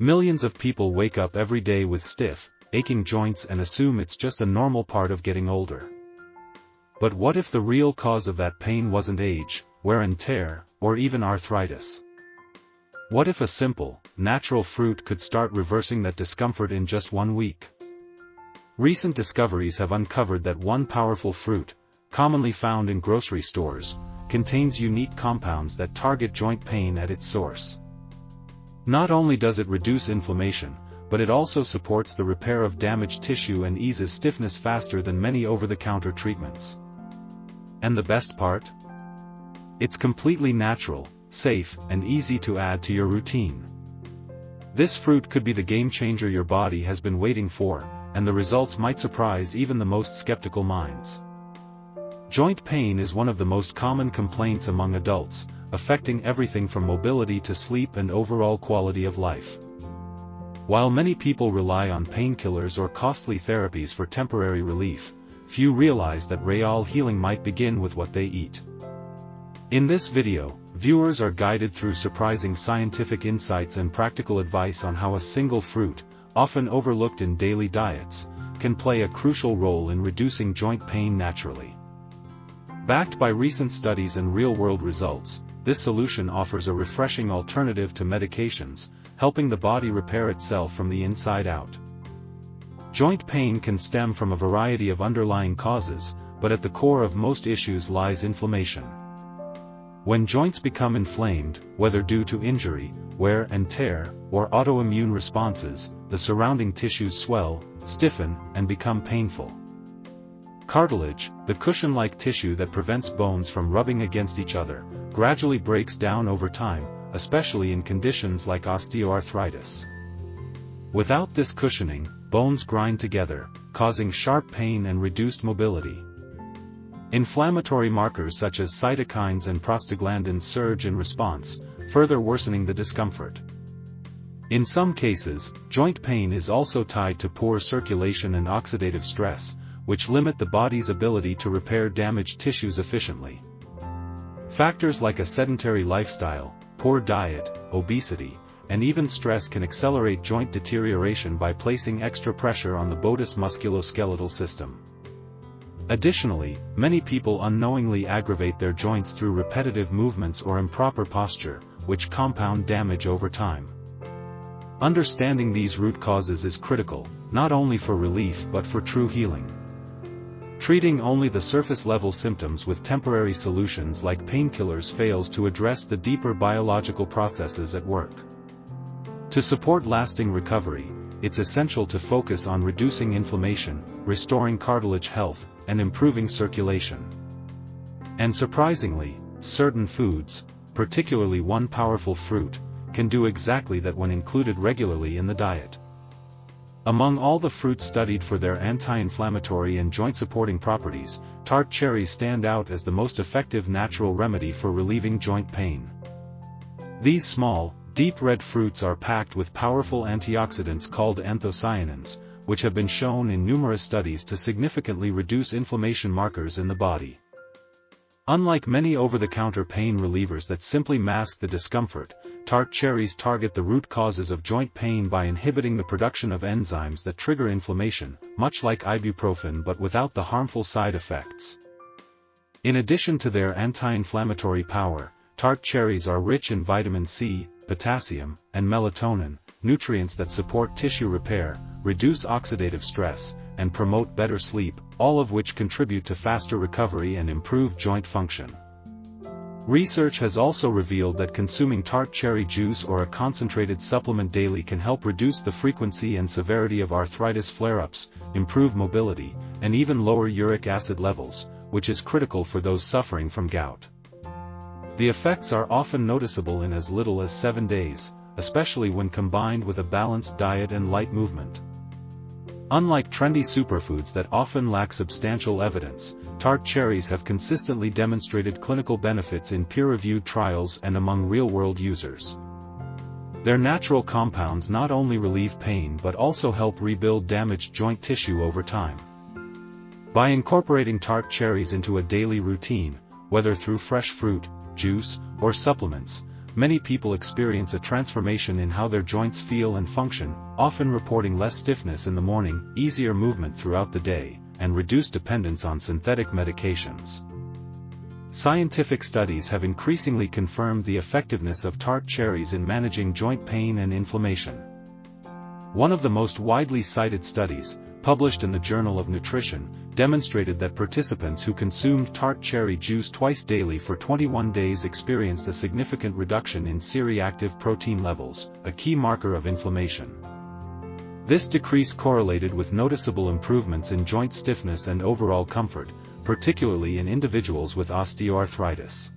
Millions of people wake up every day with stiff, aching joints and assume it's just a normal part of getting older. But what if the real cause of that pain wasn't age, wear and tear, or even arthritis? What if a simple, natural fruit could start reversing that discomfort in just 1 week? Recent discoveries have uncovered that one powerful fruit, commonly found in grocery stores, contains unique compounds that target joint pain at its source. Not only does it reduce inflammation, but it also supports the repair of damaged tissue and eases stiffness faster than many over-the-counter treatments. And the best part? It's completely natural, safe, and easy to add to your routine. This fruit could be the game-changer your body has been waiting for, and the results might surprise even the most skeptical minds. Joint pain is one of the most common complaints among adults, affecting everything from mobility to sleep and overall quality of life. While many people rely on painkillers or costly therapies for temporary relief, few realize that real healing might begin with what they eat. In this video, viewers are guided through surprising scientific insights and practical advice on how a single fruit, often overlooked in daily diets, can play a crucial role in reducing joint pain naturally. Backed by recent studies and real-world results, this solution offers a refreshing alternative to medications, helping the body repair itself from the inside out. Joint pain can stem from a variety of underlying causes, but at the core of most issues lies inflammation. When joints become inflamed, whether due to injury, wear and tear, or autoimmune responses, the surrounding tissues swell, stiffen, and become painful. Cartilage, the cushion-like tissue that prevents bones from rubbing against each other, gradually breaks down over time, especially in conditions like osteoarthritis. Without this cushioning, bones grind together, causing sharp pain and reduced mobility. Inflammatory markers such as cytokines and prostaglandins surge in response, further worsening the discomfort. In some cases, joint pain is also tied to poor circulation and oxidative stress, which limit the body's ability to repair damaged tissues efficiently. Factors like a sedentary lifestyle, poor diet, obesity, and even stress can accelerate joint deterioration by placing extra pressure on the botus musculoskeletal system. Additionally, many people unknowingly aggravate their joints through repetitive movements or improper posture, which compound damage over time. Understanding these root causes is critical, not only for relief but for true healing. Treating only the surface-level symptoms with temporary solutions like painkillers fails to address the deeper biological processes at work. To support lasting recovery, it's essential to focus on reducing inflammation, restoring cartilage health, and improving circulation. And surprisingly, certain foods, particularly one powerful fruit, can do exactly that when included regularly in the diet. Among all the fruits studied for their anti-inflammatory and joint-supporting properties, tart cherries stand out as the most effective natural remedy for relieving joint pain. These small, deep red fruits are packed with powerful antioxidants called anthocyanins, which have been shown in numerous studies to significantly reduce inflammation markers in the body. Unlike many over-the-counter pain relievers that simply mask the discomfort, tart cherries target the root causes of joint pain by inhibiting the production of enzymes that trigger inflammation, much like ibuprofen but without the harmful side effects. In addition to their anti-inflammatory power, tart cherries are rich in vitamin C, potassium, and melatonin, nutrients that support tissue repair, reduce oxidative stress, and promote better sleep, all of which contribute to faster recovery and improved joint function. Research has also revealed that consuming tart cherry juice or a concentrated supplement daily can help reduce the frequency and severity of arthritis flare-ups, improve mobility, and even lower uric acid levels, which is critical for those suffering from gout. The effects are often noticeable in as little as 7 days, especially when combined with a balanced diet and light movement. Unlike trendy superfoods that often lack substantial evidence, tart cherries have consistently demonstrated clinical benefits in peer-reviewed trials and among real-world users. Their natural compounds not only relieve pain but also help rebuild damaged joint tissue over time. By incorporating tart cherries into a daily routine, whether through fresh fruit, juice, or supplements, many people experience a transformation in how their joints feel and function, often reporting less stiffness in the morning, easier movement throughout the day, and reduced dependence on synthetic medications. Scientific studies have increasingly confirmed the effectiveness of tart cherries in managing joint pain and inflammation. One of the most widely cited studies, published in the Journal of Nutrition, demonstrated that participants who consumed tart cherry juice twice daily for 21 days experienced a significant reduction in C-reactive protein levels, a key marker of inflammation. This decrease correlated with noticeable improvements in joint stiffness and overall comfort, particularly in individuals with osteoarthritis.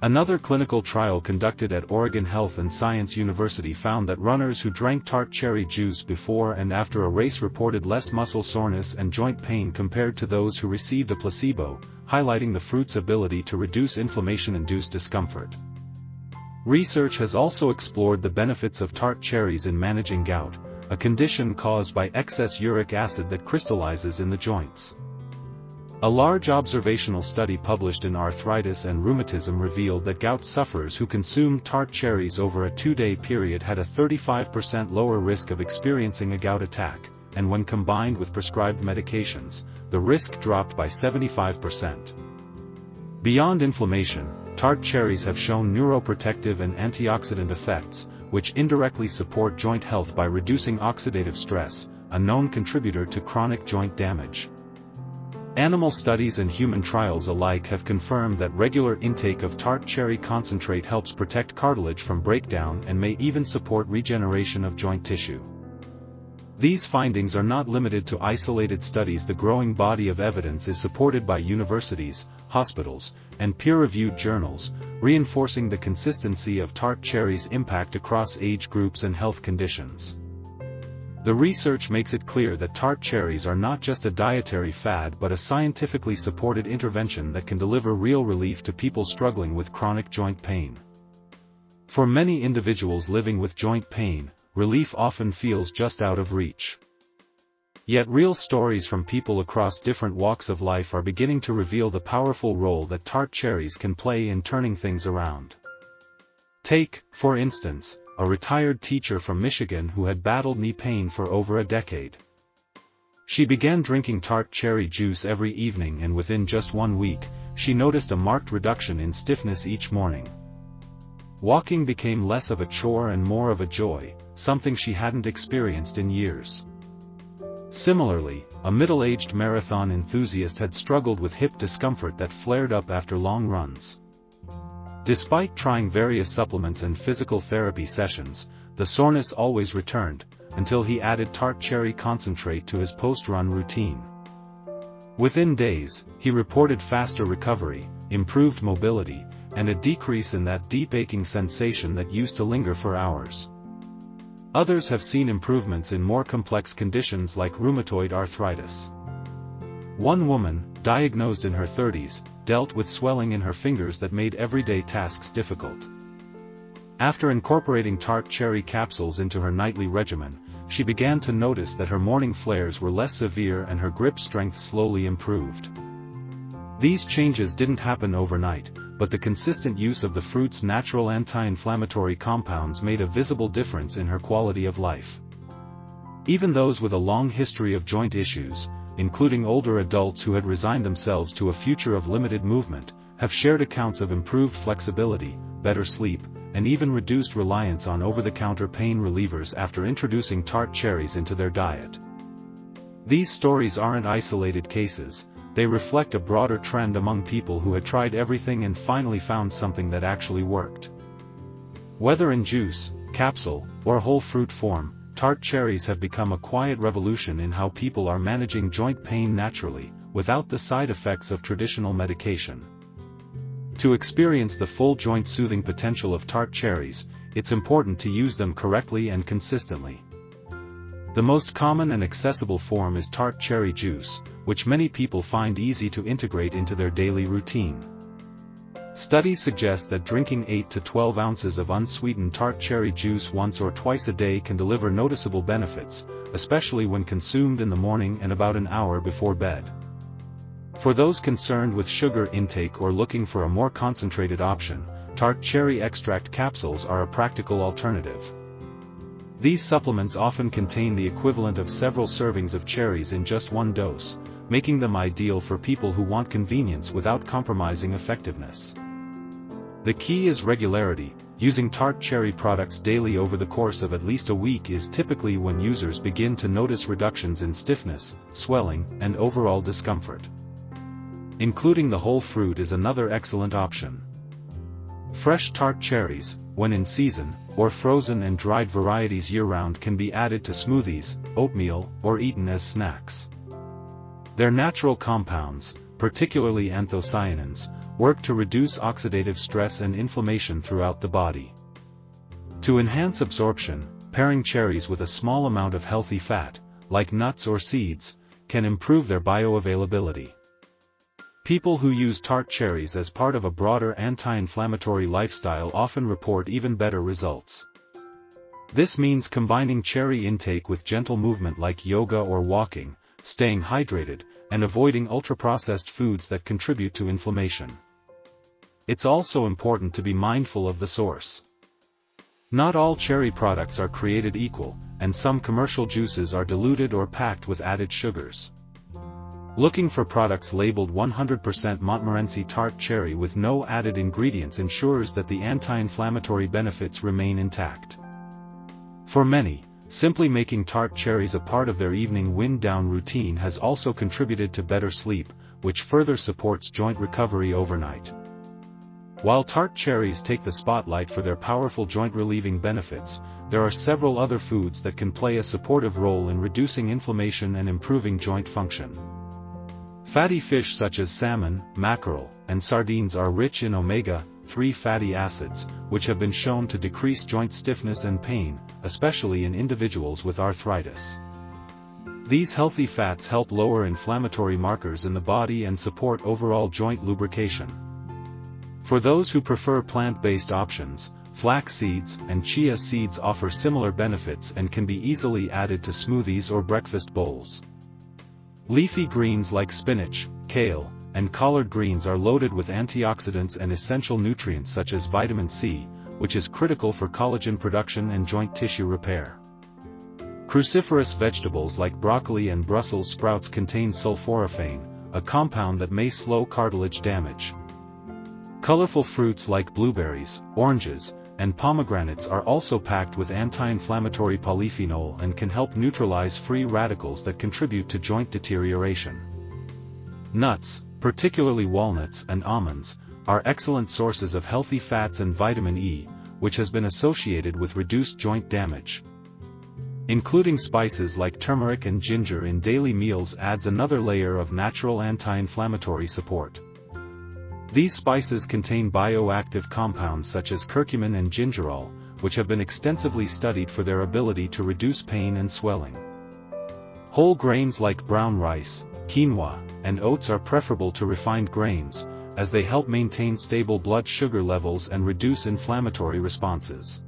Another clinical trial conducted at Oregon Health and Science University found that runners who drank tart cherry juice before and after a race reported less muscle soreness and joint pain compared to those who received a placebo, highlighting the fruit's ability to reduce inflammation-induced discomfort. Research has also explored the benefits of tart cherries in managing gout, a condition caused by excess uric acid that crystallizes in the joints. A large observational study published in Arthritis and Rheumatism revealed that gout sufferers who consumed tart cherries over a 2-day period had a 35% lower risk of experiencing a gout attack, and when combined with prescribed medications, the risk dropped by 75%. Beyond inflammation, tart cherries have shown neuroprotective and antioxidant effects, which indirectly support joint health by reducing oxidative stress, a known contributor to chronic joint damage. Animal studies and human trials alike have confirmed that regular intake of tart cherry concentrate helps protect cartilage from breakdown and may even support regeneration of joint tissue. These findings are not limited to isolated studies. The growing body of evidence is supported by universities, hospitals, and peer-reviewed journals, reinforcing the consistency of tart cherry's impact across age groups and health conditions. The research makes it clear that tart cherries are not just a dietary fad but a scientifically supported intervention that can deliver real relief to people struggling with chronic joint pain. For many individuals living with joint pain, relief often feels just out of reach. Yet real stories from people across different walks of life are beginning to reveal the powerful role that tart cherries can play in turning things around. Take, for instance, a retired teacher from Michigan who had battled knee pain for over a decade. She began drinking tart cherry juice every evening, and within just 1 week, she noticed a marked reduction in stiffness each morning. Walking became less of a chore and more of a joy, something she hadn't experienced in years. Similarly, a middle-aged marathon enthusiast had struggled with hip discomfort that flared up after long runs. Despite trying various supplements and physical therapy sessions, the soreness always returned, until he added tart cherry concentrate to his post-run routine. Within days, he reported faster recovery, improved mobility, and a decrease in that deep aching sensation that used to linger for hours. Others have seen improvements in more complex conditions like rheumatoid arthritis. One woman, diagnosed in her 30s, dealt with swelling in her fingers that made everyday tasks difficult. After incorporating tart cherry capsules into her nightly regimen, she began to notice that her morning flares were less severe and her grip strength slowly improved. These changes didn't happen overnight, but the consistent use of the fruit's natural anti-inflammatory compounds made a visible difference in her quality of life. Even those with a long history of joint issues, including older adults who had resigned themselves to a future of limited movement, have shared accounts of improved flexibility, better sleep, and even reduced reliance on over-the-counter pain relievers after introducing tart cherries into their diet. These stories aren't isolated cases, they reflect a broader trend among people who had tried everything and finally found something that actually worked. Whether in juice, capsule, or whole fruit form, tart cherries have become a quiet revolution in how people are managing joint pain naturally, without the side effects of traditional medication. To experience the full joint-soothing potential of tart cherries, it's important to use them correctly and consistently. The most common and accessible form is tart cherry juice, which many people find easy to integrate into their daily routine. Studies suggest that drinking 8 to 12 ounces of unsweetened tart cherry juice once or twice a day can deliver noticeable benefits, especially when consumed in the morning and about an hour before bed. For those concerned with sugar intake or looking for a more concentrated option, tart cherry extract capsules are a practical alternative. These supplements often contain the equivalent of several servings of cherries in just one dose, making them ideal for people who want convenience without compromising effectiveness. The key is regularity. Using tart cherry products daily over the course of at least a week is typically when users begin to notice reductions in stiffness, swelling, and overall discomfort. Including the whole fruit is another excellent option. Fresh tart cherries, when in season, or frozen and dried varieties year-round can be added to smoothies, oatmeal, or eaten as snacks. Their natural compounds, particularly anthocyanins, work to reduce oxidative stress and inflammation throughout the body. To enhance absorption, pairing cherries with a small amount of healthy fat, like nuts or seeds, can improve their bioavailability. People who use tart cherries as part of a broader anti-inflammatory lifestyle often report even better results. This means combining cherry intake with gentle movement like yoga or walking, staying hydrated, and avoiding ultra-processed foods that contribute to inflammation. It's also important to be mindful of the source. Not all cherry products are created equal, and some commercial juices are diluted or packed with added sugars. Looking for products labeled 100% Montmorency tart cherry with no added ingredients ensures that the anti-inflammatory benefits remain intact. For many, simply making tart cherries a part of their evening wind-down routine has also contributed to better sleep, which further supports joint recovery overnight. While tart cherries take the spotlight for their powerful joint-relieving benefits, there are several other foods that can play a supportive role in reducing inflammation and improving joint function. Fatty fish such as salmon, mackerel, and sardines are rich in omega-3 fatty acids, which have been shown to decrease joint stiffness and pain, especially in individuals with arthritis. These healthy fats help lower inflammatory markers in the body and support overall joint lubrication. For those who prefer plant-based options, flax seeds and chia seeds offer similar benefits and can be easily added to smoothies or breakfast bowls. Leafy greens like spinach, kale, and collard greens are loaded with antioxidants and essential nutrients such as vitamin C, which is critical for collagen production and joint tissue repair. Cruciferous vegetables like broccoli and Brussels sprouts contain sulforaphane, a compound that may slow cartilage damage. Colorful fruits like blueberries, oranges, and pomegranates are also packed with anti-inflammatory polyphenol and can help neutralize free radicals that contribute to joint deterioration. Nuts, particularly walnuts and almonds, are excellent sources of healthy fats and vitamin E, which has been associated with reduced joint damage. Including spices like turmeric and ginger in daily meals adds another layer of natural anti-inflammatory support. These spices contain bioactive compounds such as curcumin and gingerol, which have been extensively studied for their ability to reduce pain and swelling. Whole grains like brown rice, quinoa, and oats are preferable to refined grains, as they help maintain stable blood sugar levels and reduce inflammatory responses.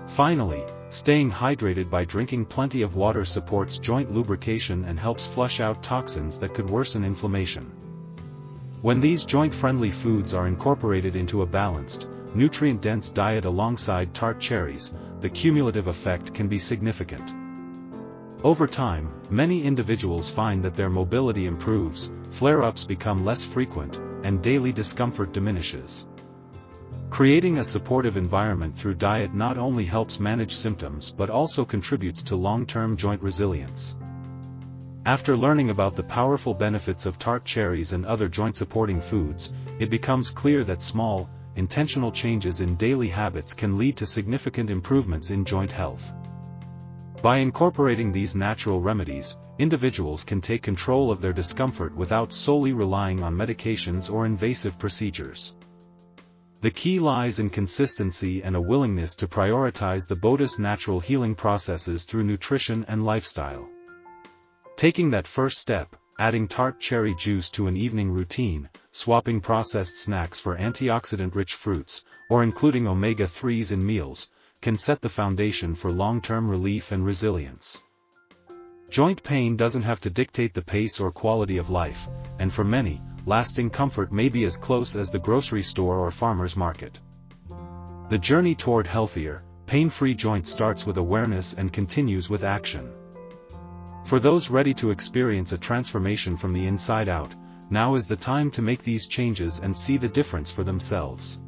Finally, staying hydrated by drinking plenty of water supports joint lubrication and helps flush out toxins that could worsen inflammation. When these joint-friendly foods are incorporated into a balanced, nutrient-dense diet alongside tart cherries, the cumulative effect can be significant. Over time, many individuals find that their mobility improves, flare-ups become less frequent, and daily discomfort diminishes. Creating a supportive environment through diet not only helps manage symptoms but also contributes to long-term joint resilience. After learning about the powerful benefits of tart cherries and other joint-supporting foods, it becomes clear that small, intentional changes in daily habits can lead to significant improvements in joint health. By incorporating these natural remedies, individuals can take control of their discomfort without solely relying on medications or invasive procedures. The key lies in consistency and a willingness to prioritize the body's natural healing processes through nutrition and lifestyle. Taking that first step, adding tart cherry juice to an evening routine, swapping processed snacks for antioxidant-rich fruits, or including omega-3s in meals, can set the foundation for long-term relief and resilience. Joint pain doesn't have to dictate the pace or quality of life, and for many, lasting comfort may be as close as the grocery store or farmer's market. The journey toward healthier, pain-free joints starts with awareness and continues with action. For those ready to experience a transformation from the inside out, now is the time to make these changes and see the difference for themselves.